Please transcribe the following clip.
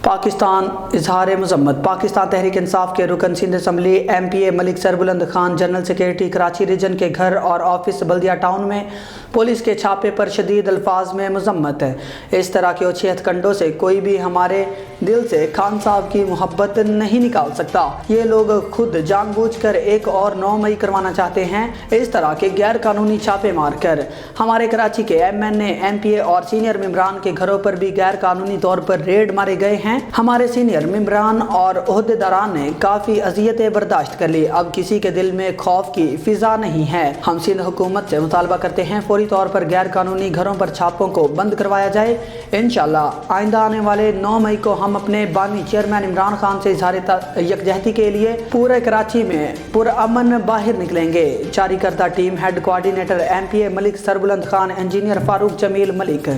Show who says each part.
Speaker 1: پاکستان اظہار مذمت۔ پاکستان تحریک انصاف کے رکن Sindh assembly M P A Malik Sarbuland Khan general secretary Karachi region کے گھر اور آفس بلدیہ ٹاؤن میں پولیس کے چھاپے پر شدید الفاظ میں مذمت ہے۔ اس طرح کے اوچھے ہتھ کنڈوں سے کوئی بھی ہمارے دل سے خان صاحب کی محبت نہیں نکال سکتا۔ یہ لوگ خود جان بوجھ کر ایک اور 9 مئی کروانا چاہتے ہیں، اس طرح کے غیر قانونی چھاپے مار کر۔ ہمارے کراچی کے ایم این اے، ایم پی اے اور سینئر ممبران کے گھروں پر بھی غیر قانونی طور پر ریڈ مارے گئے ہیں۔ ہمارے سینئر ممبران اور عہدیداران نے کافی اذیتیں برداشت کر لی، اب کسی کے دل میں خوف کی فضا نہیں ہے۔ ہم سندھ حکومت سے مطالبہ کرتے ہیں فوری طور پر غیر قانونی گھروں پر چھاپوں کو بند کروایا جائے۔ انشاءاللہ آئندہ آنے والے 9 مئی کو ہم اپنے بانی چیئرمین عمران خان سے اظہار یکجہتی کے لیے پورے کراچی میں پرامن باہر نکلیں گے۔ جاری کردہ team head coordinator M P A Malik Sarbuland Khan, engineer Farooq Jamil Malik.